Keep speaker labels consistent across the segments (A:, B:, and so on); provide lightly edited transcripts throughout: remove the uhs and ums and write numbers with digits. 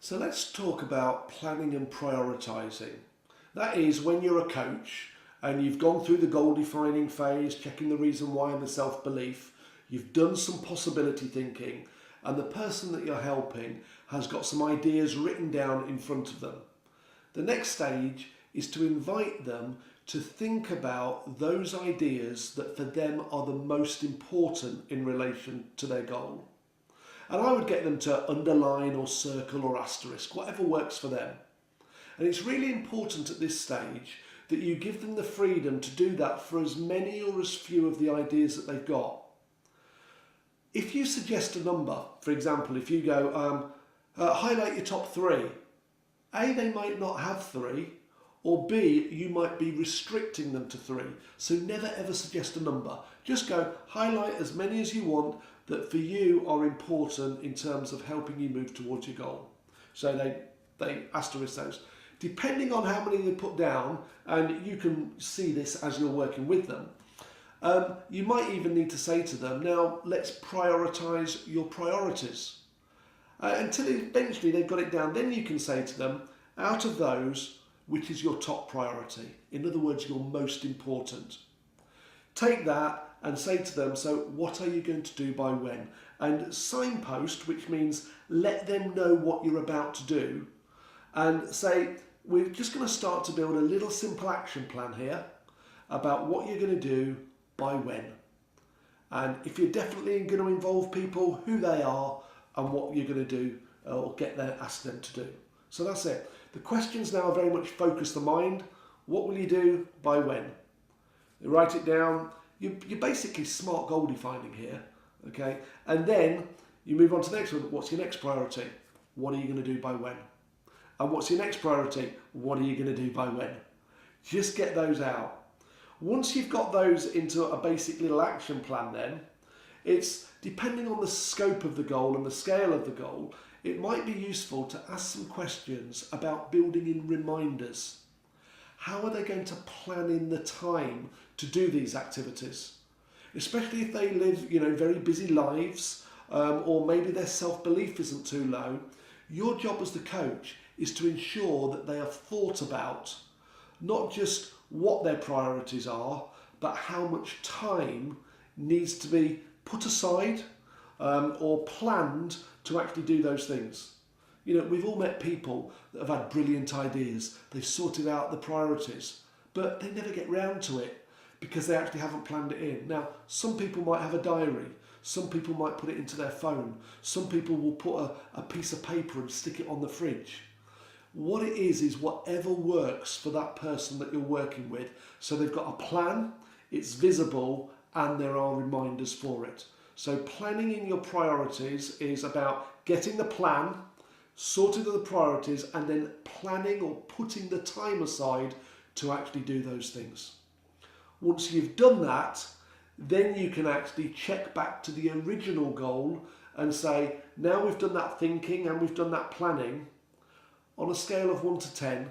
A: So let's talk about planning and prioritising. That is when you're a coach and you've gone through the goal defining phase, checking the reason why and the self-belief, you've done some possibility thinking, and the person that you're helping has got some ideas written down in front of them. The next stage is to invite them to think about those ideas that for them are the most important in relation to their goal. And I would get them to underline or circle or asterisk, whatever works for them. And it's really important at this stage that you give them the freedom to do that for as many or as few of the ideas that they've got. If you suggest a number, for example, if you go, highlight your top three, A, they might not have three, or B, you might be restricting them to three. So never ever suggest a number. Just go, highlight as many as you want that for you are important in terms of helping you move towards your goal. So they asterisk those. Depending on how many they put down, and you can see this as you're working with them, you might even need to say to them, now let's prioritise your priorities. Until eventually they've got it down, then you can say to them, out of those, which is your top priority? In other words, your most important. Take that and say to them, so what are you going to do by when? And signpost, which means let them know what you're about to do, and say, we're just going to start to build a little simple action plan here about what you're going to do by when. And if you're definitely going to involve people, who they are and what you're going to do or ask them to do. So that's it. The questions now are very much focus the mind. What will you do by when? You write it down. You're basically smart goal defining here, okay? And then you move on to the next one. What's your next priority? What are you going to do by when? And what's your next priority? What are you going to do by when? Just get those out. Once you've got those into a basic little action plan then, it's depending on the scope of the goal and the scale of the goal, it might be useful to ask some questions about building in reminders. How are they going to plan in the time to do these activities? Especially if they live, very busy lives, or maybe their self-belief isn't too low. Your job as the coach is to ensure that they have thought about not just what their priorities are, but how much time needs to be put aside or planned to actually do those things. We've all met people that have had brilliant ideas. They've sorted out the priorities, but they never get round to it because they actually haven't planned it in. Now, some people might have a diary. Some people might put it into their phone. Some people will put a piece of paper and stick it on the fridge. What it is whatever works for that person that you're working with. So they've got a plan, it's visible, and there are reminders for it. So planning in your priorities is about getting the plan, sorting the priorities, and then planning or putting the time aside to actually do those things. Once you've done that, then you can actually check back to the original goal and say, now we've done that thinking and we've done that planning, on a scale of 1 to 10,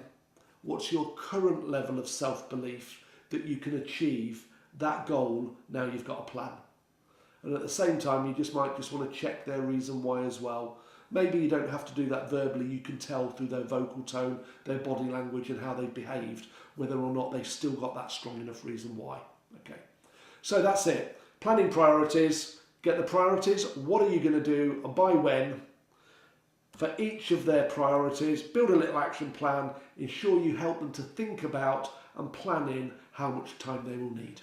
A: what's your current level of self-belief that you can achieve that goal now you've got a plan? And at the same time, you might just want to check their reason why as well. Maybe you don't have to do that verbally. You can tell through their vocal tone, their body language and how they've behaved, whether or not they've still got that strong enough reason why. Okay, so that's it. Planning priorities, get the priorities. What are you going to do and by when? For each of their priorities, build a little action plan. Ensure you help them to think about and plan in how much time they will need.